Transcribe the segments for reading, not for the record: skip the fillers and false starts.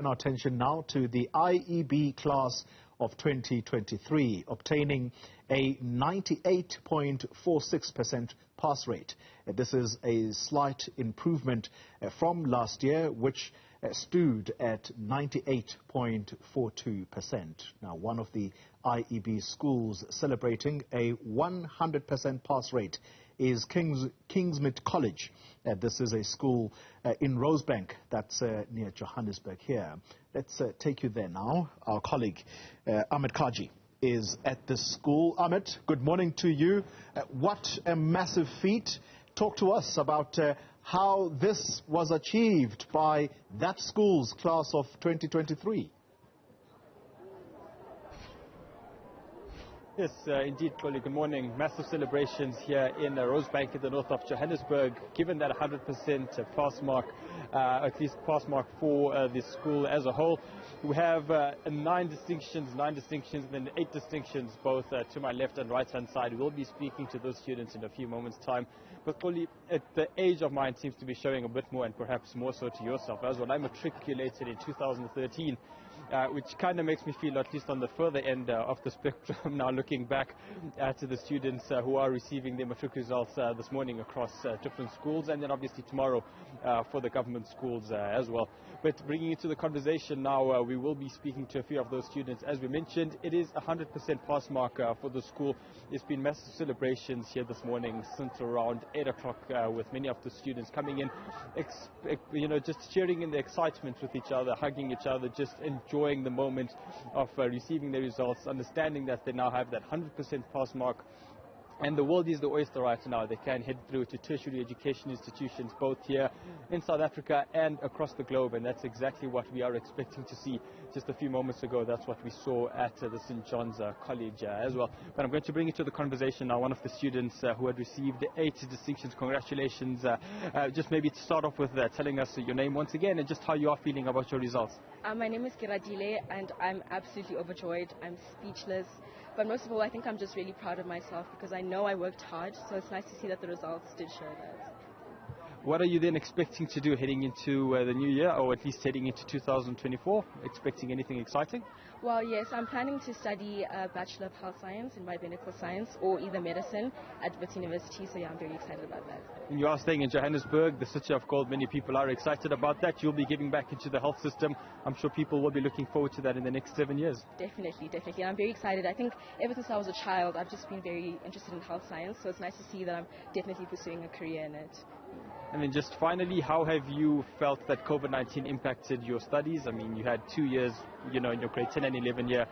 Our attention now to the IEB class of 2023, obtaining a 98.46% pass rate. This is a slight improvement from last year, which stood at 98.42%. Now, one of the IEB schools celebrating a 100% pass rate is Kingsmead College. This is a school in Rosebank, that's near Johannesburg here. Let's take you there now. Our colleague Ahmed Kajee is at this school. Ahmed, good morning to you. What a massive feat. Talk to us about how this was achieved by that school's class of 2023. Yes, indeed, Chloe. Good morning. Massive celebrations here in Rosebank in the north of Johannesburg. Given that 100% pass mark, at least pass mark for the school as a whole, we have 9 distinctions, and then 8 distinctions, both to my left and right-hand side. We'll be speaking to those students in a few moments' time. But Chloe, at the age of mine seems to be showing a bit more, and perhaps more so to yourself as well. I matriculated in 2013. Which kind of makes me feel at least on the further end of the spectrum now, looking back to the students who are receiving their matric results this morning across different schools, and then obviously tomorrow for the government schools as well. But bringing it to the conversation now, we will be speaking to a few of those students. As we mentioned, it is 100% pass mark for the school. There's been massive celebrations here this morning since around 8 o'clock with many of the students coming in, just sharing in the excitement with each other, hugging each other, just enjoying the moment of receiving the results, understanding that they now have that 100% pass mark. And the world is the oyster right now. They can head through to tertiary education institutions, both here in South Africa and across the globe. And that's exactly what we are expecting to see. Just a few moments ago, that's what we saw at the St. John's College as well. But I'm going to bring you to the conversation now. One of the students who had received 8 distinctions. Congratulations. Just maybe to start off with telling us your name once again and just how you are feeling about your results. My name is Kiradile, and I'm absolutely overjoyed. I'm speechless. But most of all, I think I'm just really proud of myself because I know I worked hard, so it's nice to see that the results did show that. What are you then expecting to do heading into the new year, or at least heading into 2024? Expecting anything exciting? Well, yes, I'm planning to study a Bachelor of Health Science in Biomedical Science or either medicine at Wits University, so yeah, I'm very excited about that. And you are staying in Johannesburg, the city of gold. Many people are excited about that. You'll be giving back into the health system. I'm sure people will be looking forward to that in the next 7 years. Definitely. I'm very excited. I think ever since I was a child, I've just been very interested in health science, so it's nice to see that I'm definitely pursuing a career in it. And then just finally, how have you felt that COVID-19 impacted your studies? I mean, you had 2 years, in your grade 10 and 11 year,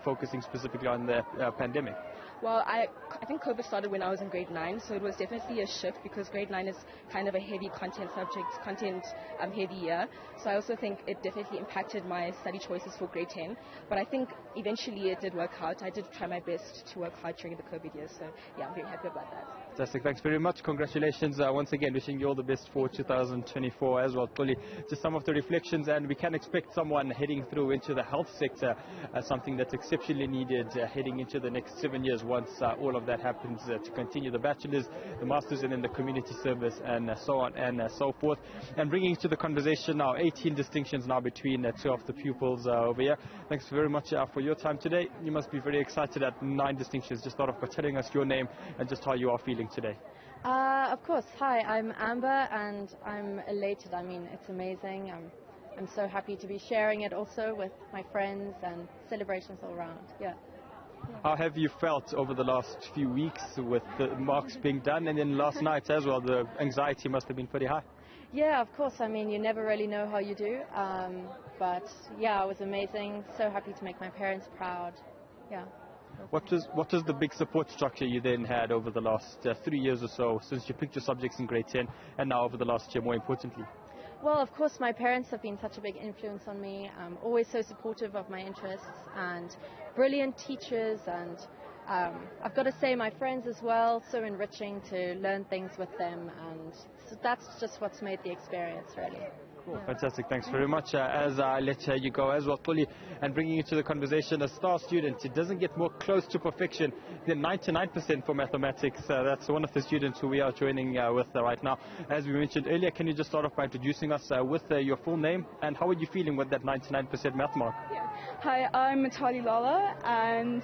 focusing specifically on the pandemic. Well, I think COVID started when I was in grade 9, so it was definitely a shift because grade 9 is kind of a heavy content heavy year. So I also think it definitely impacted my study choices for grade 10. But I think eventually it did work out. I did try my best to work hard during the COVID years. So yeah, I'm very happy about that. Fantastic. Thanks very much. Congratulations once again. Wishing you all the best for 2024 as well. Clearly, just some of the reflections, and we can expect someone heading through into the health sector, something that's exceptionally needed heading into the next 7 years once all of that happens, to continue the bachelor's, the master's, and then the community service, and so on and so forth. And bringing to the conversation now, 18 distinctions now between 2 of the pupils over here. Thanks very much for your time today. You must be very excited at 9 distinctions. Just start off by telling us your name and just how you are feeling today. Of course. Hi, I'm Amber, and I'm elated. I mean, it's amazing. I'm so happy to be sharing it also with my friends and celebrations all around. Yeah. How have you felt over the last few weeks with the marks being done, and then last night as well? The anxiety must have been pretty high. Yeah, of course. I mean, you never really know how you do. But yeah, it was amazing. So happy to make my parents proud. Yeah. What was the big support structure you then had over the last 3 years or so, since you picked your subjects in grade 10, and now over the last year, more importantly? Well, of course, my parents have been such a big influence on me. Always so supportive of my interests, and brilliant teachers, and I've got to say my friends as well, so enriching to learn things with them, and so that's just what's made the experience, really. Cool. Fantastic. Thanks very much. As I let you go as well, Tuli, and bringing you to the conversation, a star student, it doesn't get more close to perfection than 99% for mathematics. That's one of the students who we are joining with right now. As we mentioned earlier, can you just start off by introducing us with your full name, and how are you feeling with that 99% math mark? Yeah. Hi, I'm Matali Lala, and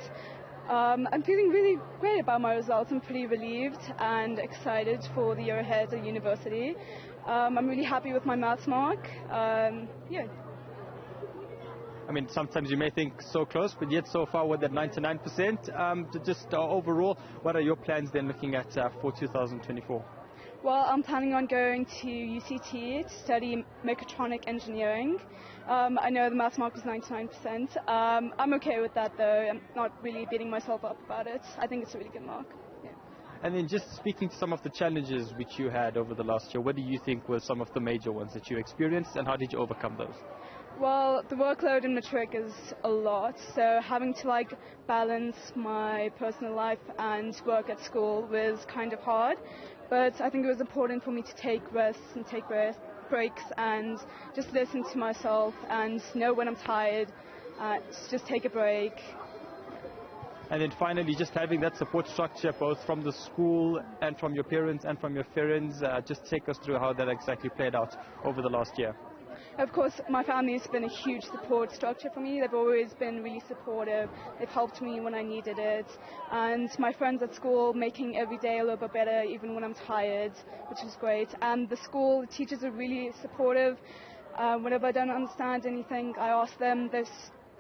I'm feeling really great about my results. I'm pretty relieved and excited for the year ahead at university. I'm really happy with my maths mark. Yeah. I mean, sometimes you may think so close, but yet so far with that 99%. Just overall, what are your plans then looking at for 2024? Well, I'm planning on going to UCT to study mechatronic engineering. I know the maths mark was 99%. I'm okay with that, though. I'm not really beating myself up about it. I think it's a really good mark. Yeah. And then just speaking to some of the challenges which you had over the last year, what do you think were some of the major ones that you experienced, and how did you overcome those? Well, the workload in matric is a lot, so having to balance my personal life and work at school was kind of hard. But I think it was important for me to take rests and take breaks and just listen to myself and know when I'm tired, just take a break. And then finally, just having that support structure both from the school and from your parents and from your friends, just take us through how that exactly played out over the last year. Of course, my family has been a huge support structure for me. They've always been really supportive. They've helped me when I needed it. And my friends at school making every day a little bit better, even when I'm tired, which is great. And the school, the teachers are really supportive. Whenever I don't understand anything, I ask them. They're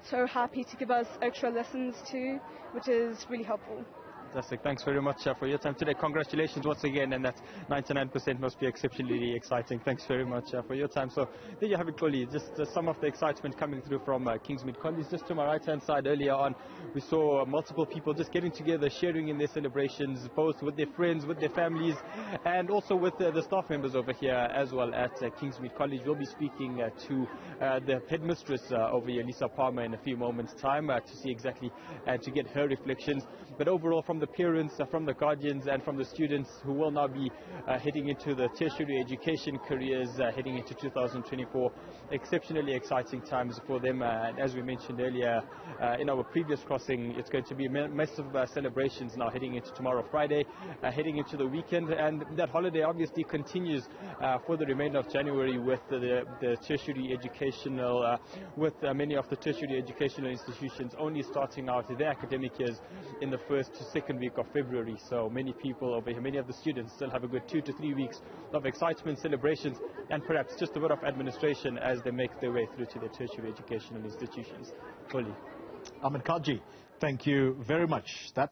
so happy to give us extra lessons too, which is really helpful. Fantastic. Thanks very much for your time today. Congratulations once again, and that 99% must be exceptionally exciting. Thanks very much for your time. So there you have it, Chloe. Just some of the excitement coming through from Kingsmead College. Just to my right-hand side earlier on, we saw multiple people just getting together, sharing in their celebrations, both with their friends, with their families, and also with the staff members over here as well at Kingsmead College. We'll be speaking to the headmistress over here, Lisa Palmer, in a few moments' time to see exactly and to get her reflections. But overall, from the parents, from the guardians, and from the students who will now be heading into the tertiary education careers, heading into 2024. Exceptionally exciting times for them. And as we mentioned earlier in our previous crossing, it's going to be massive celebrations now heading into tomorrow, Friday, heading into the weekend. And that holiday obviously continues for the remainder of January with the tertiary educational, with many of the tertiary educational institutions only starting out their academic years in the first to second week of February. So many people over here, many of the students still have a good 2 to 3 weeks of excitement, celebrations, and perhaps just a bit of administration as they make their way through to their tertiary educational institutions. Fully. Ahmed Kajee, thank you very much.